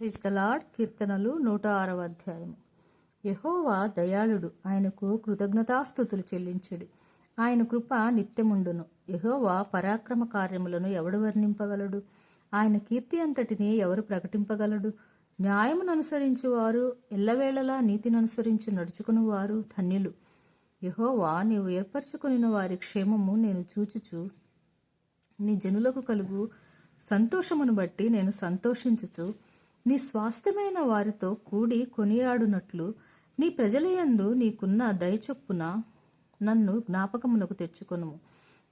Praise the lord. కీర్తనలు 106వ అధ్యాయము. యెహోవా దయాళుడు, ఆయనకు కృతజ్ఞతాస్తుతులు చెల్లించుడి. ఆయన కృప నిత్యముండును. యెహోవా పరాక్రమ కార్యములను ఎవడు వర్ణింపగలడు? ఆయన కీర్తి అంతటిని ఎవరు ప్రకటింపగలడు? న్యాయమును అనుసరించువారు, ఎల్లవేళలా నీతిని అనుసరించి నడుచుకునివారు ధన్యులు. యెహోవా, నీవు ఏర్పరచుకొనిన వారి క్షేమము నేను చూచుచు, నీ జనులకు కలుగు సంతోషమును బట్టి నేను సంతోషించుచు, నీ స్వాస్థ్యమైన వారితో కూడి కొనియాడునట్లు నీ ప్రజలయందు నీకున్న దయచొప్పున నన్ను జ్ఞాపకమునకు తెచ్చుకొనుము.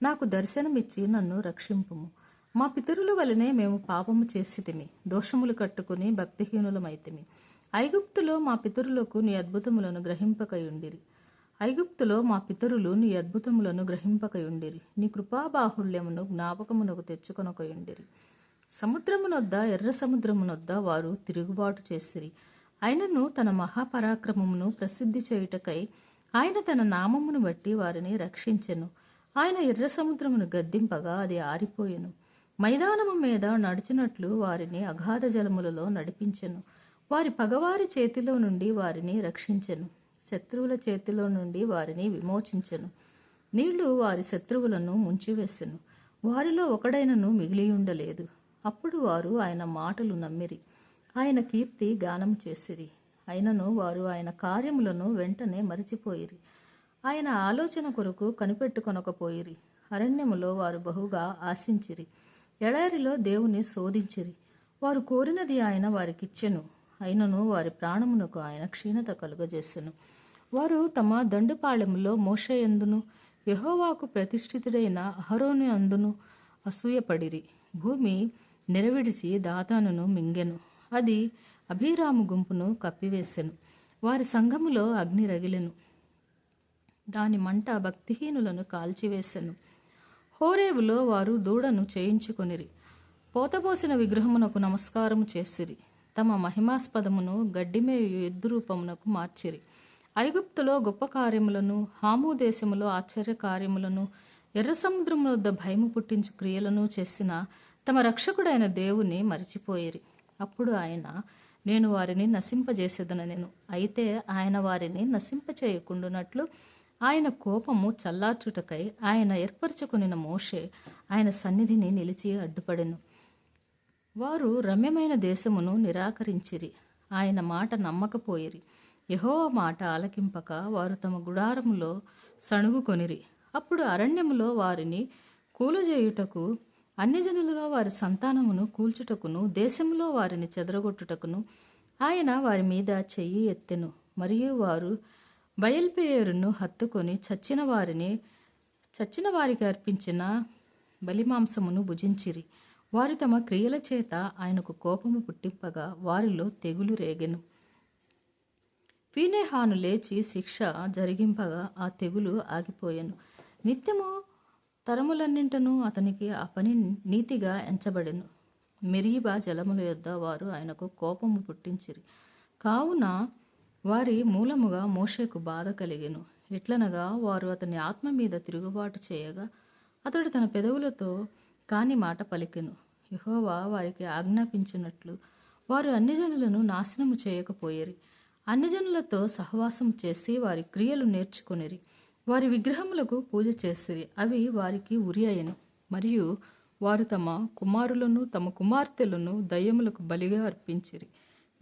నాకు దర్శనమిచ్చి నన్ను రక్షింపుము. మా పితరుల వలనే మేము పాపము చేసితిమి, దోషములు కట్టుకుని భక్తిహీనులమైతిమి. ఐగుప్తులో మా పితరులకు నీ అద్భుతములను గ్రహింపకయుండిరి. ఐగుప్తులో మా పితరులు నీ అద్భుతములను గ్రహింపకయుండిరి. నీ కృపాబాహుళ్యమును జ్ఞాపకమునకు తెచ్చుకొనకయుండిరి. సముద్రమునొద్ద, ఎర్ర సముద్రమునొద్ద వారు తిరుగుబాటు చేసిరి. ఆయనను తన మహాపరాక్రమమును ప్రసిద్ధి చేయుటకై ఆయన తన నామమును బట్టి వారిని రక్షించెను. ఆయన ఎర్ర సముద్రమును గద్దింపగా అది ఆరిపోయెను. మైదానము మీద నడిచినట్లు వారిని అగాధ జలములలో నడిపించెను. వారి పగవారి చేతిలో నుండి వారిని రక్షించెను. శత్రువుల చేతిలో నుండి వారిని విమోచించెను. నీళ్లు వారి శత్రువులను ముంచివేసెను. వారిలో ఒకడైనను మిగిలియుండలేదు. అప్పుడు వారు ఆయన మాటలు నమ్మిరి, ఆయన కీర్తి గానం చేసిరి. అయినను వారు ఆయన కార్యములను వెంటనే మరిచిపోయిరి. ఆయన ఆలోచన కొరకు కనిపెట్టుకొనకపోయిరి. అరణ్యములో వారు బహుగా ఆశించిరి. ఎడారిలో దేవుని శోధించిరి. వారు కోరినది ఆయన వారికిచ్చెను. అయినను వారి ప్రాణమునకు ఆయన క్షీణత కలుగజేసెను. వారు తమ దండుపాళెములో మోషే యందును, యెహోవాకు ప్రతిష్ఠితుడైన అహరోను అందును అసూయపడిరి. భూమి నెరవిడిచి దాతానును మింగెను. అది అభిరాము గుంపును కప్పివేసెను. వారి సంఘములో అగ్ని రగిలెను. దాని మంట భక్తిహీనులను కాల్చివేసెను. హోరేబులో వారు దూడను చేయించుకొనిరి. పోతపోసిన విగ్రహమునకు నమస్కారము చేసిరి. తమ మహిమాస్పదమును గడ్డిమేయు ఎద్దు రూపమునకు మార్చిరి. ఐగుప్తులో గొప్ప కార్యములను, హాము దేశములో ఆశ్చర్య కార్యములను, ఎర్ర సముద్రము వద్ద భయము పుట్టించు క్రియలను చేసిన తమ రక్షకుడైన దేవుని మరిచిపోయిరి. అప్పుడు ఆయన, నేను వారిని నశింపజేసేదనెను. అయితే ఆయన వారిని నశింపచేయకుండునట్లు ఆయన కోపము చల్లార్చుటకై ఆయన ఏర్పరచుకొనిన మోషే ఆయన సన్నిధిని నిలిచి అడ్డుపడెను. వారు రమ్యమైన దేశమును నిరాకరించిరి. ఆయన మాట నమ్మకపోయిరి. యెహోవా మాట ఆలకింపక వారు తమ గుడారములో సణుగుకొనిరి. అప్పుడు అరణ్యములో వారిని కూలజేయుటకు, అన్యజనులలో వారి సంతానమును కూల్చుటకును, దేశంలో వారిని చెదరగొట్టుటకును ఆయన వారి మీద చెయ్యి ఎత్తెను. మరియు వారు బయల్పెయోరును హత్తుకొని చచ్చిన వారికి అర్పించిన బలిమాంసమును భుజించిరి. వారు తమ క్రియల చేత ఆయనకు కోపము పుట్టింపగా వారిలో తెగులు రేగెను. ఫీనెహాను లేచి శిక్ష జరిగింపగా ఆ తెగులు ఆగిపోయెను. నిత్యము తరములన్నింటను అతనికి ఆ పని నీతిగా ఎంచబడెను. మెరీబా జలముల యొద్ద వారు ఆయనకు కోపము పుట్టించిరి. కావున వారి మూలముగా మోషేకు బాధ కలిగెను. ఎట్లనగా వారు అతని ఆత్మ మీద తిరుగుబాటు చేయగా అతడు తన పెదవులతో కాని మాట పలికెను. యెహోవా వారికి ఆజ్ఞాపించినట్లు వారు అన్యజనులను నాశనము చేయకపోయిరి. అన్యజనులతో సహవాసం చేసి వారి క్రియలు నేర్చుకొనిరి. వారి విగ్రహములకు పూజ చేసిరి. అవి వారికి ఉరి అయ్యెను. మరియు వారు తమ కుమారులను తమ కుమార్తెలను దయ్యములకు బలిగా అర్పించిరి.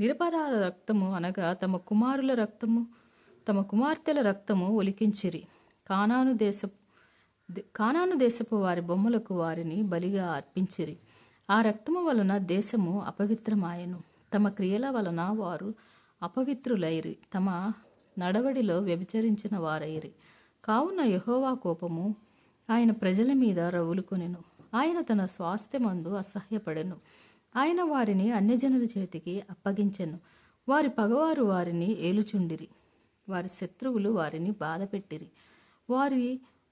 నిరపరాధ రక్తము అనగా తమ కుమారుల రక్తము, తమ కుమార్తెల రక్తము ఒలికించిరి. కానాను దేశపు వారి బొమ్మలకు వారిని బలిగా అర్పించిరి. ఆ రక్తము వలన దేశము అపవిత్రమాయెను. తమ క్రియల వలన వారు అపవిత్రులైరి. తమ నడవడిలో వ్యభిచరించిన వారైరి. కావున యెహోవా కోపము ఆయన ప్రజల మీద రగులుకొనెను. ఆయన తన స్వాస్థ్యమందు అసహ్యపడెను. ఆయన వారిని అన్యజనుల చేతికి అప్పగించెను. వారి పగవారు వారిని ఏలుచుండిరి. వారి శత్రువులు వారిని బాధపెట్టిరి.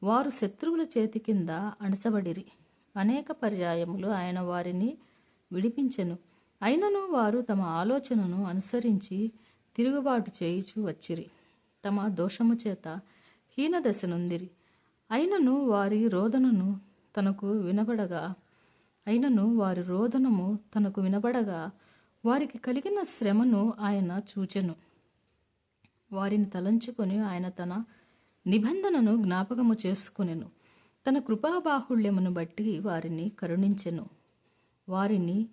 వారు శత్రువుల చేతి కింద అణచబడిరి. అనేక పర్యాయములు ఆయన వారిని విడిపించెను. అయినను వారు తమ ఆలోచనను అనుసరించి తిరుగుబాటు చేయుచు వచ్చిరి. తమ దోషము చేత హీనదశ నొందిరి. అయినను వారి రోదనము తనకు వినబడగా వారికి కలిగిన శ్రమను ఆయన చూచెను. వారిని తలంచుకొని ఆయన తన నిబంధనను జ్ఞాపకము చేసుకొనెను. తన కృపాబాహుళ్యమును బట్టి వారిని కరుణించెను. వారిని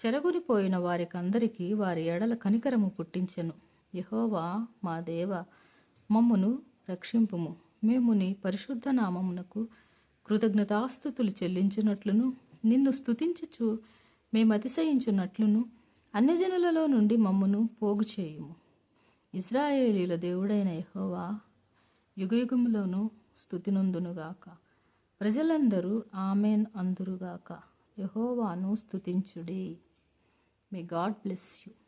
చెరగొనిపోయిన వారికందరికీ వారి ఎడల కనికరము పుట్టించెను. యెహోవా మా దేవ, మమ్మును రక్షింపుము. మేము నీ పరిశుద్ధ నామమునకు కృతజ్ఞతాస్తుతులు చెల్లించున్నట్లును, నిన్ను స్తుతించుచు మేము అతిశయించున్నట్లును అన్యజనులలో నుండి మమ్మును పోగు చేయుము. ఇశ్రాయేలీల దేవుడైన యెహోవా యుగయుగములోను స్తుతినొందునుగాక. ప్రజలందరూ ఆమెన్ అందురుగాక. యెహోవాను స్తుతించుడి. May God bless you.